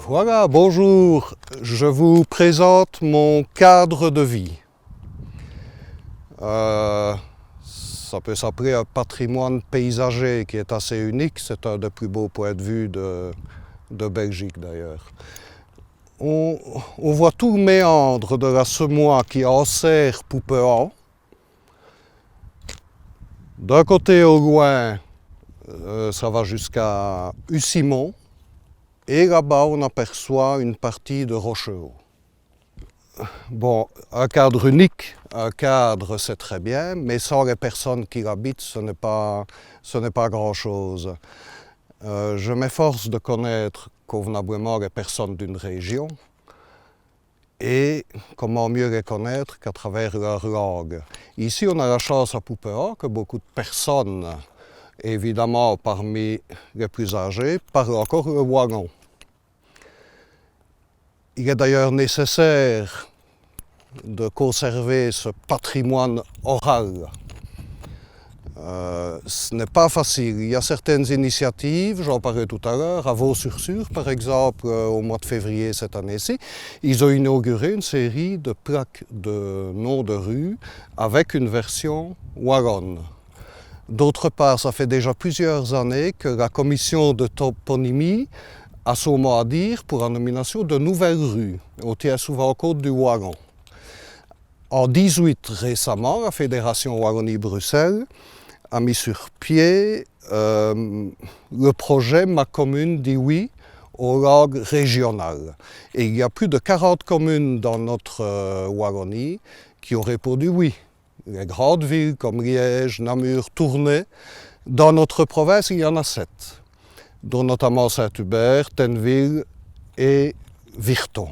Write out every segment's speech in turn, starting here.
Voilà, bonjour, je vous présente mon cadre de vie. Ça peut s'appeler un patrimoine paysager qui est assez unique, c'est un des plus beaux points de vue de Belgique d'ailleurs. On voit tout le méandre de la Semois qui enserre Poupehan. D'un côté au loin, ça va jusqu'à Ussimont. Et là-bas, on aperçoit une partie de Rochehaut. Bon, un cadre unique, un cadre c'est très bien, mais sans les personnes qui l'habitent, ce n'est pas grand-chose. Je m'efforce de connaître convenablement les personnes d'une région et comment mieux les connaître qu'à travers leur langue. Ici, on a la chance à Poupehan que beaucoup de personnes, évidemment parmi les plus âgés, parlent encore le wallon. Il est d'ailleurs nécessaire de conserver ce patrimoine oral. Ce n'est pas facile. Il y a certaines initiatives, j'en parlais tout à l'heure, à Vaux-sur-Sûre par exemple, au mois de février cette année-ci, ils ont inauguré une série de plaques de noms de rues avec une version wallonne. D'autre part, ça fait déjà plusieurs années que la commission de toponymie a son mot à dire pour la nomination de nouvelles rues. On tient souvent compte du wallon. En 2018, récemment, la Fédération Wallonie-Bruxelles a mis sur pied le projet Ma commune dit oui aux langues régionales. Et il y a plus de 40 communes dans notre Wallonie qui ont répondu oui. Les grandes villes comme Liège, Namur, Tournai. Dans notre province, il y en a 7, dont notamment Saint-Hubert, Tenneville et Virton.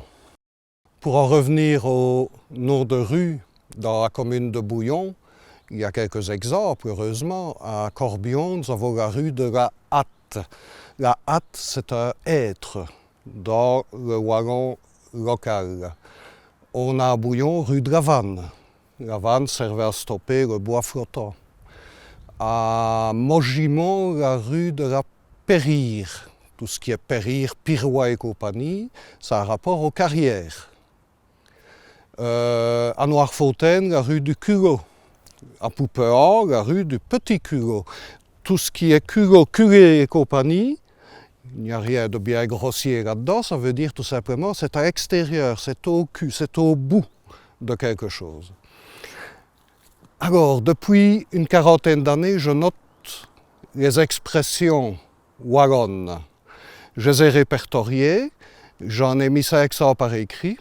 Pour en revenir au nom de rue dans la commune de Bouillon, il y a quelques exemples, heureusement. À Corbion, nous avons la rue de la Hatte. La Hatte, c'est un hêtre dans le wallon local. On a à Bouillon rue de la Vanne. La vanne servait à stopper le bois flottant. À Mogimont, la rue de la Périre. Tout ce qui est Périre, Pirois et compagnie, ça a rapport aux carrières. À Noirfontaine, la rue du Culot. À Poupehan, la rue du Petit Culot. Tout ce qui est Culot, Culé et compagnie, il n'y a rien de bien grossier là-dedans, ça veut dire tout simplement c'est à l'extérieur, c'est au cul, c'est au bout de quelque chose. Alors, depuis une quarantaine d'années, je note les expressions wallonnes. Je les ai répertoriées, j'en ai mis 500 par écrit.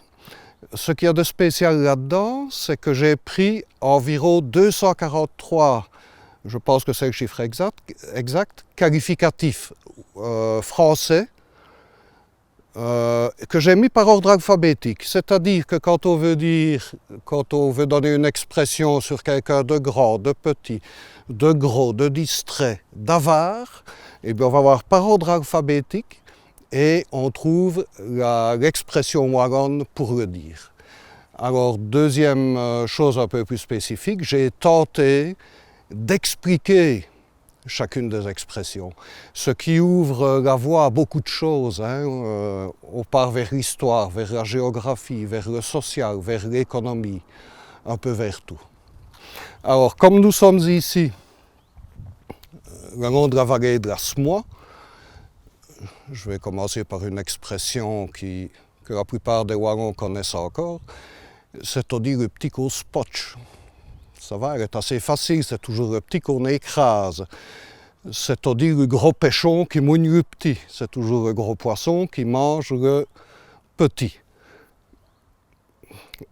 Ce qu'il y a de spécial là-dedans, c'est que j'ai pris environ 243, je pense que c'est le chiffre exact qualificatifs français, que j'ai mis par ordre alphabétique. C'est-à-dire que quand on veut donner une expression sur quelqu'un de grand, de petit, de gros, de distrait, d'avare, eh bien on va voir par ordre alphabétique et on trouve l'expression wallonne pour le dire. Alors, deuxième chose un peu plus spécifique, j'ai tenté d'expliquer chacune des expressions. Ce qui ouvre la voie à beaucoup de choses. On part vers l'histoire, vers la géographie, vers le social, vers l'économie, un peu vers tout. Alors, comme nous sommes ici, le long de la vallée de la Smois, je vais commencer par une expression que la plupart des Wallons connaissent encore, c'est-à-dire le petit qu'on spotch. Ça va, elle est assez facile, c'est toujours le petit qu'on écrase. C'est-à-dire le gros pêchon qui mouille le petit. C'est toujours le gros poisson qui mange le petit.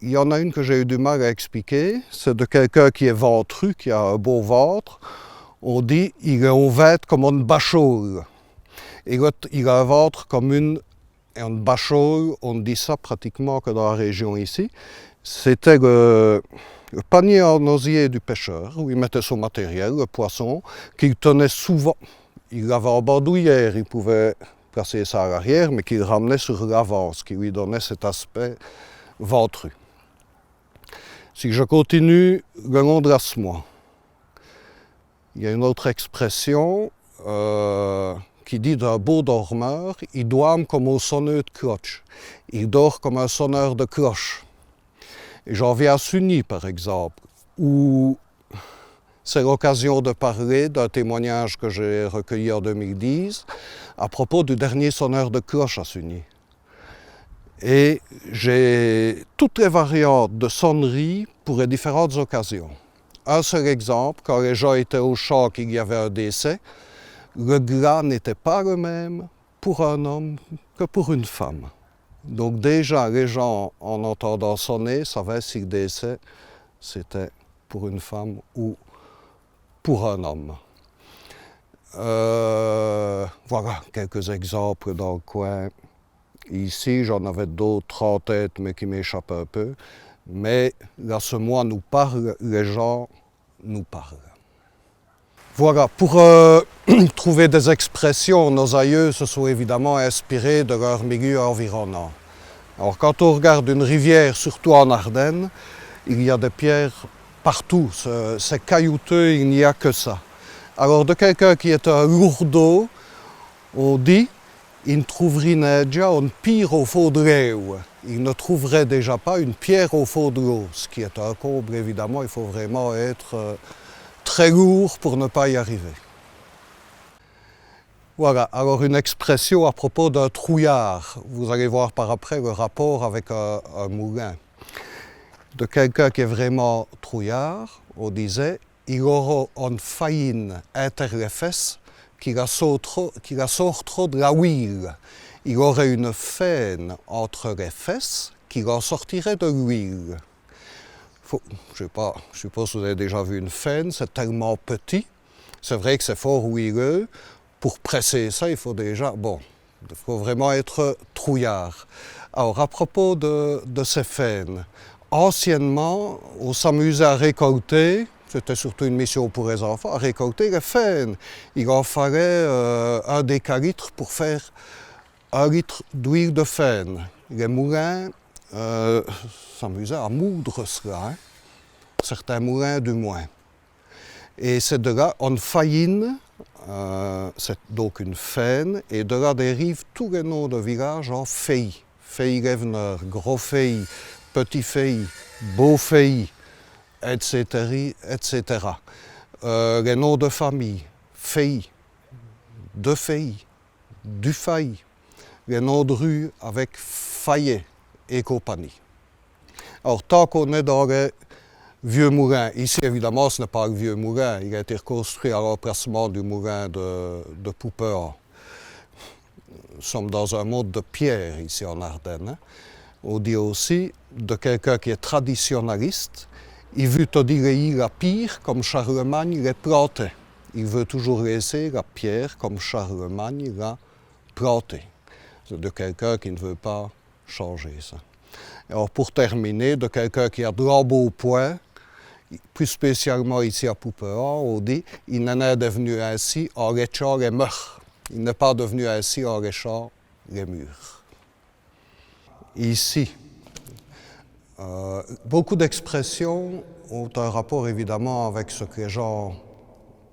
Il y en a une que j'ai eu du mal à expliquer, c'est de quelqu'un qui est ventru, qui a un beau ventre. On dit il est en vête comme une bachoule. Et il a un ventre comme une bachoule, on dit ça pratiquement que dans la région ici. C'était le panier en osier du pêcheur, où il mettait son matériel, le poisson, qu'il tenait souvent. Il l'avait en bandoulière, il pouvait placer ça à l'arrière, mais qu'il ramenait sur l'avant, ce qui lui donnait cet aspect ventru. Si je continue le long de la Smois, il y a une autre expression qui dit d'un beau dormeur, il dorme comme un sonneur de cloche. Il dort comme un sonneur de cloche. Et j'en viens à Sugny, par exemple, où c'est l'occasion de parler d'un témoignage que j'ai recueilli en 2010 à propos du dernier sonneur de cloche à Sugny. Et j'ai toutes les variantes de sonnerie pour les différentes occasions. Un seul exemple, quand les gens étaient au champ qu'il y avait un décès, le glas n'était pas le même pour un homme que pour une femme. Donc déjà, les gens, en entendant sonner, savaient si le décès, c'était pour une femme ou pour un homme. Voilà quelques exemples dans le coin. Ici, j'en avais d'autres en tête, mais qui m'échappent un peu. Mais la Smois nous parle, les gens nous parlent. Voilà, pour trouver des expressions, nos aïeux se sont évidemment inspirés de leur milieu environnant. Alors quand on regarde une rivière, surtout en Ardennes, il y a des pierres partout, c'est caillouteux, il n'y a que ça. Alors de quelqu'un qui est un lourdeau, on dit il ne trouverait déjà une pierre au fond de l'eau. Il ne trouverait déjà pas une pierre au fond de l'eau, ce qui est un comble évidemment, il faut vraiment être très lourd pour ne pas y arriver. Voilà, alors une expression à propos d'un trouillard. Vous allez voir par après le rapport avec un moulin. De quelqu'un qui est vraiment trouillard, on disait il aura une faïne entre les fesses qui la sort trop de la huile. Il aurait une faine entre les fesses qui la sortirait de l'huile. Je ne sais pas si vous avez déjà vu une faine, c'est tellement petit. C'est vrai que c'est fort huileux. Pour presser ça, il faut déjà, il faut vraiment être trouillard. Alors, à propos de ces faines, anciennement, on s'amusait à récolter, c'était surtout une mission pour les enfants, à récolter les faines. Il en fallait 1 décalitre pour faire 1 litre d'huile de faine. Les moulins s'amusaient à moudre cela, certains moulins du moins. Et c'est de là, on faïne, c'est donc une faine, et de là dérivent tous les noms de villages en Feilly. Feilly-Léveneur, Gros Feilly, Petit Feilly, Beau Feilly, etc. etc. Les noms de famille, Feilly, De Feilly, Du Failly, les noms de rue avec Fayet et compagnie. Alors, tant qu'on est dans les vieux moulin. Ici, évidemment, ce n'est pas le vieux moulin. Il a été reconstruit à l'emplacement du moulin de Poupean. Nous sommes dans un monde de pierre ici en Ardennes. On dit aussi de quelqu'un qui est traditionnaliste, il veut dire la pierre comme Charlemagne les plantait. Il veut toujours laisser la pierre comme Charlemagne l'a plantée. C'est de quelqu'un qui ne veut pas changer ça. Alors pour terminer, de quelqu'un qui a de l'embonpoint, plus spécialement ici à Poupean, on dit il n'en est devenu ainsi en léchant les murs. Il n'est pas devenu ainsi en léchant les murs. Ici, beaucoup d'expressions ont un rapport évidemment avec ce que les gens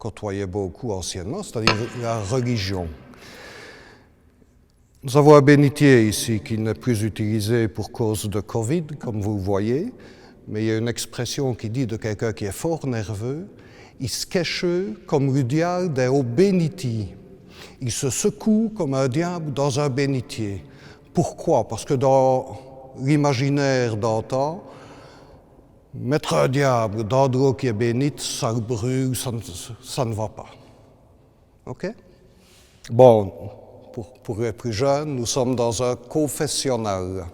côtoyait beaucoup anciennement, c'est-à-dire la religion. Nous avons un bénitier ici qui n'est plus utilisé pour cause de Covid, comme vous le voyez, mais il y a une expression qui dit de quelqu'un qui est fort nerveux, il se cache comme le diable au bénitier. Il se secoue comme un diable dans un bénitier. Pourquoi? Parce que dans l'imaginaire d'antan, mettre un diable dans de l'eau qui est bénite, ça le brûle, ça ne va pas. OK? Bon, pour les plus jeunes, nous sommes dans un confessionnal.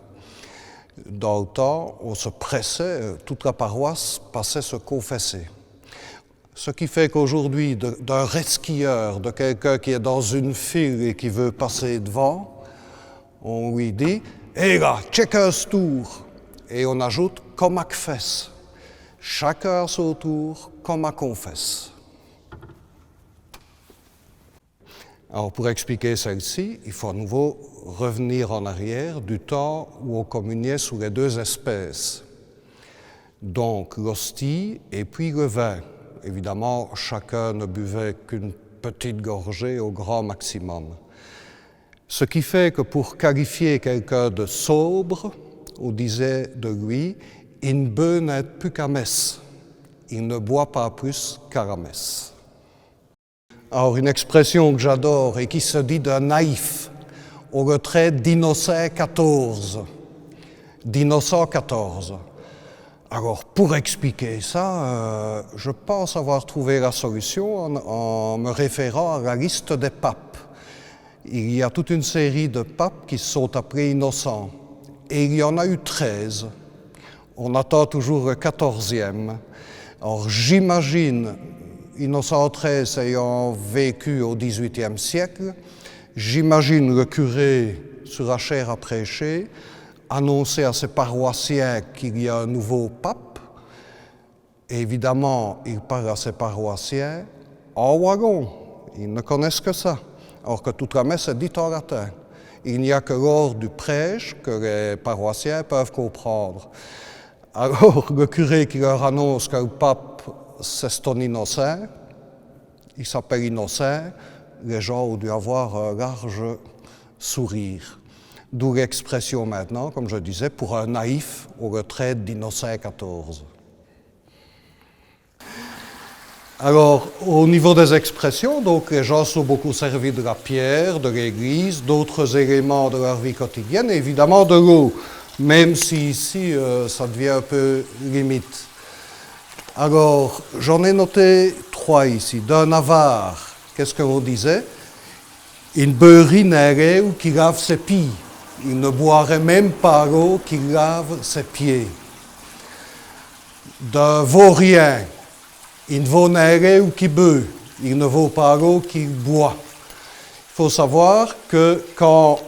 Dans le temps, on se pressait, toute la paroisse passait se confesser. Ce qui fait qu'aujourd'hui, d'un resquilleur, de quelqu'un qui est dans une file et qui veut passer devant, on lui dit « Hé là, check un tour !» Et on ajoute « comme à confesse ». Chacun à son tour, comme à confesse. Alors pour expliquer celle-ci, il faut à nouveau revenir en arrière du temps où on communiait sous les deux espèces. Donc l'hostie et puis le vin. Évidemment, chacun ne buvait qu'une petite gorgée au grand maximum. Ce qui fait que pour qualifier quelqu'un de sobre, on disait de lui « il ne beut plus qu'à messe ». Il ne boit pas plus qu'à la messe. Alors une expression que j'adore et qui se dit d'un naïf au retrait d'innocent 14. D'innocent 14. Alors pour expliquer ça, je pense avoir trouvé la solution en me référant à la liste des papes. Il y a toute une série de papes qui se sont appelés innocents. Et il y en a eu 13. On attend toujours le 14e. Alors j'imagine, Innocent XIII ayant vécu au XVIIIe siècle, j'imagine le curé sur la chaire à prêcher, annoncer à ses paroissiens qu'il y a un nouveau pape. Et évidemment, il parle à ses paroissiens en wagon. Ils ne connaissent que ça. Alors que toute la messe est dite en latin. Il n'y a que lors du prêche que les paroissiens peuvent comprendre. Alors, le curé qui leur annonce que le pape, c'est ton innocent, il s'appelle Innocent, les gens ont dû avoir un large sourire. D'où l'expression maintenant, comme je disais, pour un naïf au retrait d'Innocent XIV. Alors, au niveau des expressions, donc, les gens sont beaucoup servis de la pierre, de l'église, d'autres éléments de leur vie quotidienne, et évidemment de l'eau, même si ici, ça devient un peu limite. Alors, j'en ai noté 3 ici. D'un Navarre, qu'est-ce qu'on disait? Il beurinerait ou qui lave ses pieds. Il ne boirait même pas l'eau qui lave ses pieds. D'un Vaurien, il ne vaut n'airer ou qui beut. Il ne vaut pas l'eau qu'il boit. Il faut savoir que quand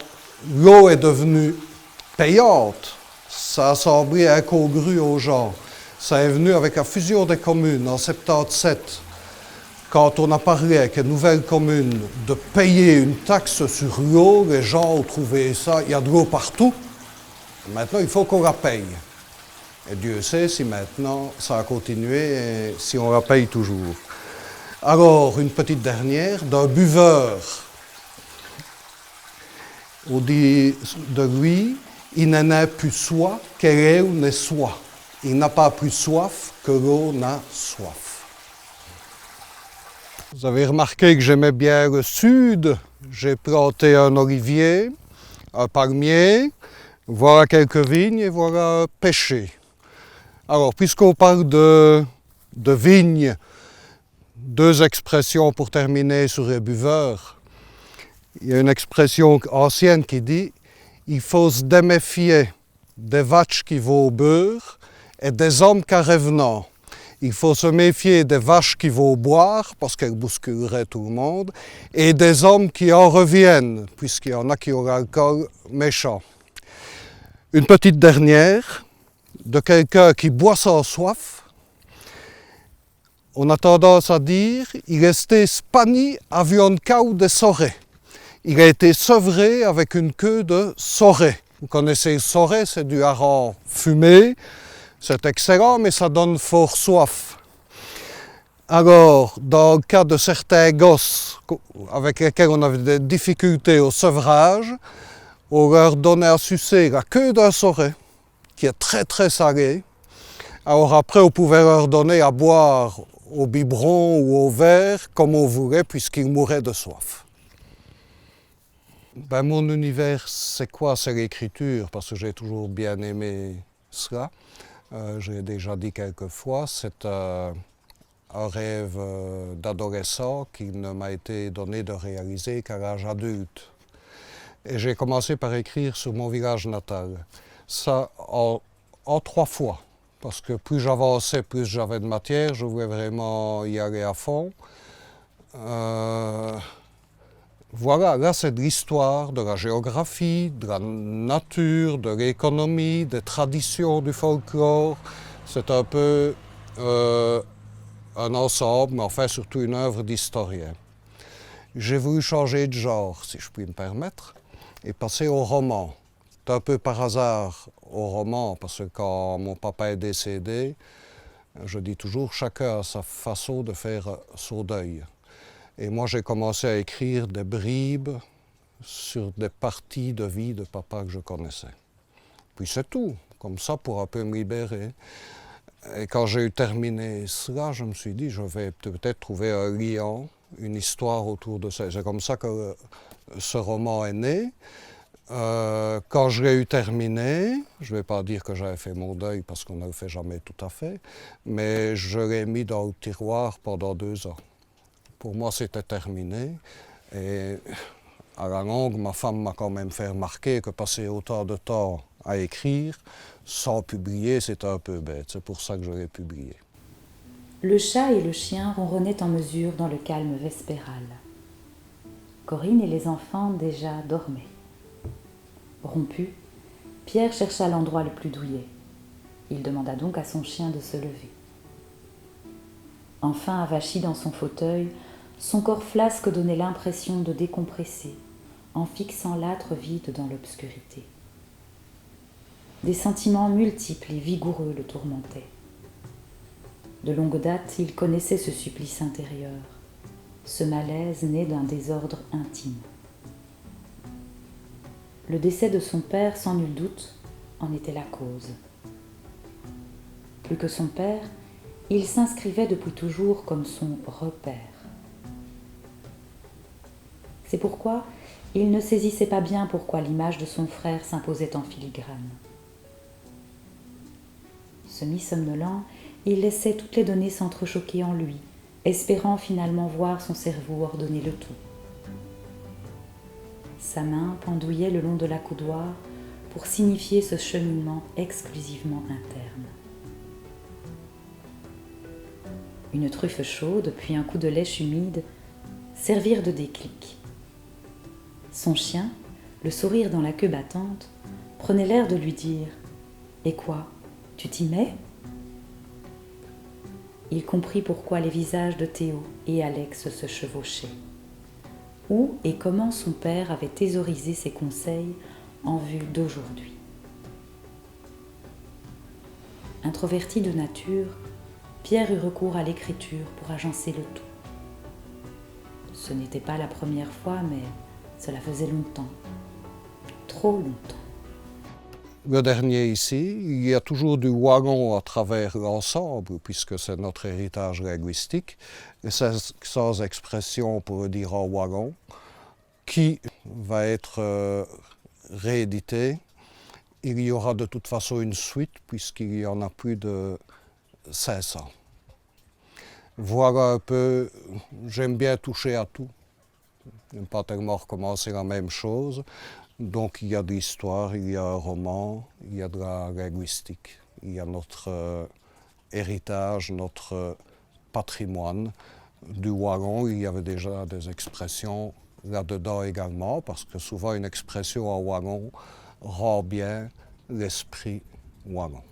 l'eau est devenue payante, ça a semblé incongru aux gens. Ça est venu avec la fusion des communes en 77, quand on a parlé avec les nouvelles communes de payer une taxe sur l'eau, les gens ont trouvé ça, il y a de l'eau partout, maintenant il faut qu'on la paye. Et Dieu sait si maintenant ça a continué et si on la paye toujours. Alors, une petite dernière, d'un buveur. On dit de lui, il n'en a plus soif qu'elle ou n'est soif. Il n'a pas plus soif que l'eau n'a soif. Vous avez remarqué que j'aimais bien le sud. J'ai planté un olivier, un palmier, voilà quelques vignes et voilà un pêcher. Alors, puisqu'on parle de vignes, 2 expressions pour terminer sur les buveurs. Il y a une expression ancienne qui dit « il faut se déméfier des vaches qui vont au beurre et des hommes qu'à revenant. Il faut se méfier des vaches qui vont boire, parce qu'elles bousculeraient tout le monde, et des hommes qui en reviennent, puisqu'il y en a qui ont l'alcool méchant. » Une petite dernière, de quelqu'un qui boit sans soif, on a tendance à dire « il restait spani avion cau de soré ». Il a été sevré avec une queue de soré. Vous connaissez le soré, c'est du hareng fumé. C'est excellent, mais ça donne fort soif. Alors, dans le cas de certains gosses avec lesquels on avait des difficultés au sevrage, on leur donnait à sucer la queue d'un soret, qui est très très salée. Alors après, on pouvait leur donner à boire au biberon ou au verre, comme on voulait, puisqu'ils mouraient de soif. Ben, mon univers, c'est quoi? C'est l'écriture, parce que j'ai toujours bien aimé cela. J'ai déjà dit quelques fois, c'est un rêve d'adolescent qui ne m'a été donné de réaliser qu'à l'âge adulte. Et j'ai commencé par écrire sur mon village natal. Ça en 3 fois. Parce que plus j'avançais, plus j'avais de matière. Je voulais vraiment y aller à fond. Voilà, là c'est de l'histoire, de la géographie, de la nature, de l'économie, des traditions, du folklore. C'est un peu un ensemble, mais enfin surtout une œuvre d'historien. J'ai voulu changer de genre, si je puis me permettre, et passer au roman. C'est un peu par hasard au roman, parce que quand mon papa est décédé, je dis toujours, chacun a sa façon de faire son deuil. Et moi, j'ai commencé à écrire des bribes sur des parties de vie de papa que je connaissais. Puis c'est tout, comme ça, pour un peu me libérer. Et quand j'ai eu terminé cela, je me suis dit, je vais peut-être trouver un lien, une histoire autour de ça. C'est comme ça que ce roman est né. Quand je l'ai eu terminé, je ne vais pas dire que j'avais fait mon deuil parce qu'on ne le fait jamais tout à fait, mais je l'ai mis dans le tiroir pendant 2 ans. Pour moi, c'était terminé. Et à la longue, ma femme m'a quand même fait remarquer que passer autant de temps à écrire sans publier, c'était un peu bête. C'est pour ça que je l'ai publié. Le chat et le chien ronronnaient en mesure dans le calme vespéral. Corinne et les enfants déjà dormaient. Rompu, Pierre chercha l'endroit le plus douillet. Il demanda donc à son chien de se lever. Enfin avachi dans son fauteuil, son corps flasque donnait l'impression de décompresser, en fixant l'âtre vide dans l'obscurité. Des sentiments multiples et vigoureux le tourmentaient. De longue date, il connaissait ce supplice intérieur, ce malaise né d'un désordre intime. Le décès de son père, sans nul doute, en était la cause. Plus que son père, il s'inscrivait depuis toujours comme son repère. C'est pourquoi il ne saisissait pas bien pourquoi l'image de son frère s'imposait en filigrane. Semi-somnolent, il laissait toutes les données s'entrechoquer en lui, espérant finalement voir son cerveau ordonner le tout. Sa main pendouillait le long de la coudoir pour signifier ce cheminement exclusivement interne. Une truffe chaude, puis un coup de lèche humide servirent de déclic. Son chien, le sourire dans la queue battante, prenait l'air de lui dire « Et quoi, tu t'y mets ?» Il comprit pourquoi les visages de Théo et Alex se chevauchaient. Où et comment son père avait thésaurisé ses conseils en vue d'aujourd'hui. Introverti de nature, Pierre eut recours à l'écriture pour agencer le tout. Ce n'était pas la première fois, mais cela faisait longtemps, trop longtemps. Le dernier ici, il y a toujours du wagon à travers l'ensemble, puisque c'est notre héritage linguistique, et sans expression pour le dire en wagon, qui va être réédité. Il y aura de toute façon une suite, puisqu'il y en a plus de 500. Voilà un peu, j'aime bien toucher à tout. Je n'aime pas tellement recommencer la même chose. Donc il y a de l'histoire, il y a un roman, il y a de la linguistique, il y a notre héritage, notre patrimoine. Du wagon, il y avait déjà des expressions là-dedans également, parce que souvent une expression en wagon rend bien l'esprit wagon.